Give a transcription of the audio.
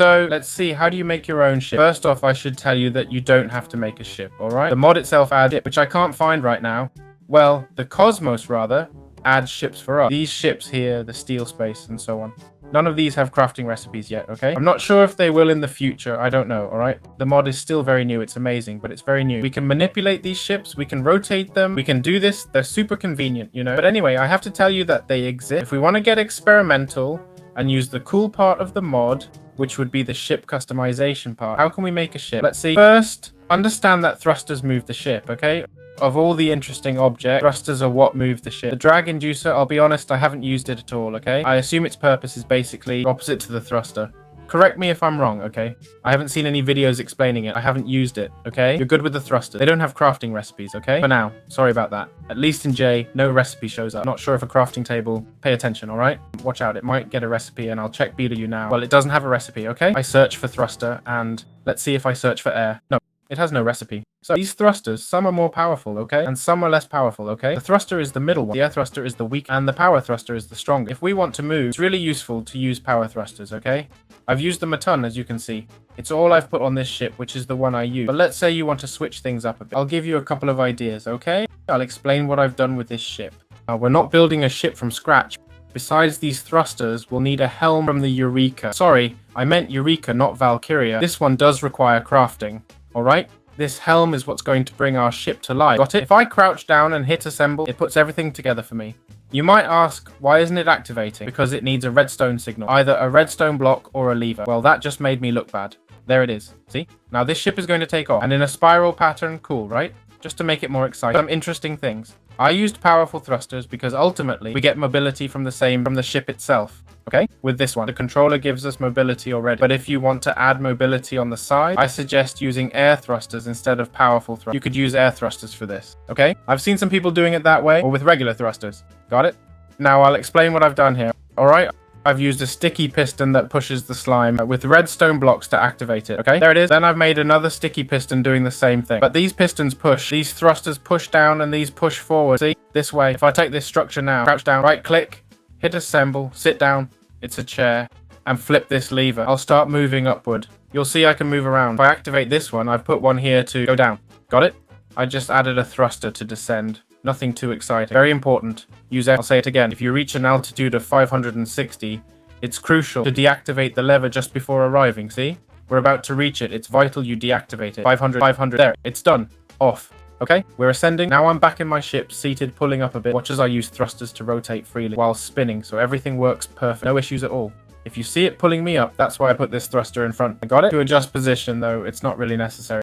So let's see, how do you make your own ship? First off, I should tell you that you don't have to make a ship, alright? The mod itself adds it, which I can't find right now. Well, the Cosmos, rather, adds ships for us. These ships here, the steel space, and so on. None of these have crafting recipes yet, okay? I'm not sure if they will in the future. I don't know, alright? The mod is still very new. It's amazing, but it's very new. We can manipulate these ships. We can rotate them. We can do this. They're super convenient, you know? But anyway, I have to tell you that they exist. If we want to get experimental and use the cool part of the mod, which would be the ship customization part, how can we make a ship? Let's see. First, understand that thrusters move the ship, okay? Of all the interesting objects, thrusters are what move the ship. The drag inducer, I'll be honest, I haven't used it at all, okay? I assume its purpose is basically opposite to the thruster. Correct me if I'm wrong, okay? I haven't seen any videos explaining it. I haven't used it, okay? You're good with the thruster. They don't have crafting recipes, okay? For now. Sorry about that. At least in J, no recipe shows up. Not sure if a crafting table... Pay attention, alright? Watch out, it might get a recipe, and I'll check BW now. Well, it doesn't have a recipe, okay? I search for thruster, and let's see if I search for air. No. It has no recipe. So these thrusters, some are more powerful, okay? And some are less powerful, okay? The thruster is the middle one. The air thruster is the weak, and the power thruster is the strongest. If we want to move, it's really useful to use power thrusters, okay? I've used them a ton, as you can see. It's all I've put on this ship, which is the one I use. But let's say you want to switch things up a bit. I'll give you a couple of ideas, okay? I'll explain what I've done with this ship. We're not building a ship from scratch. Besides these thrusters, we'll need a helm from the Eureka. Sorry, I meant Eureka, not Valkyria. This one does require crafting. Alright? This helm is what's going to bring our ship to life. Got it? If I crouch down and hit assemble, it puts everything together for me. You might ask, why isn't it activating? Because it needs a redstone signal. Either a redstone block or a lever. Well, that just made me look bad. There it is. See? Now this ship is going to take off. And in a spiral pattern, cool, right? Just to make it more exciting. Some interesting things. I used powerful thrusters because ultimately we get mobility from the ship itself. Okay? With this one, the controller gives us mobility already. But if you want to add mobility on the side, I suggest using air thrusters instead of powerful thrusters. You could use air thrusters for this. Okay? I've seen some people doing it that way or with regular thrusters. Got it? Now I'll explain what I've done here. Alright? I've used a sticky piston that pushes the slime with redstone blocks to activate it. Okay? There it is. Then I've made another sticky piston doing the same thing. But these pistons push. These thrusters push down and these push forward. See? This way. If I take this structure now, crouch down, right click, hit assemble, sit down. It's a chair, and flip this lever. I'll start moving upward. You'll see I can move around. If I activate this one, I've put one here to go down. Got it? I just added a thruster to descend. Nothing too exciting. Very important. Use F. I'll say it again. If you reach an altitude of 560, it's crucial to deactivate the lever just before arriving. See? We're about to reach it. It's vital you deactivate it. 500, 500. There. It's done. Off. Okay, we're ascending. Now I'm back in my ship, seated, pulling up a bit. Watch as I use thrusters to rotate freely while spinning, so everything works perfect. No issues at all. If you see it pulling me up, that's why I put this thruster in front. I got it? To adjust position, though, it's not really necessary.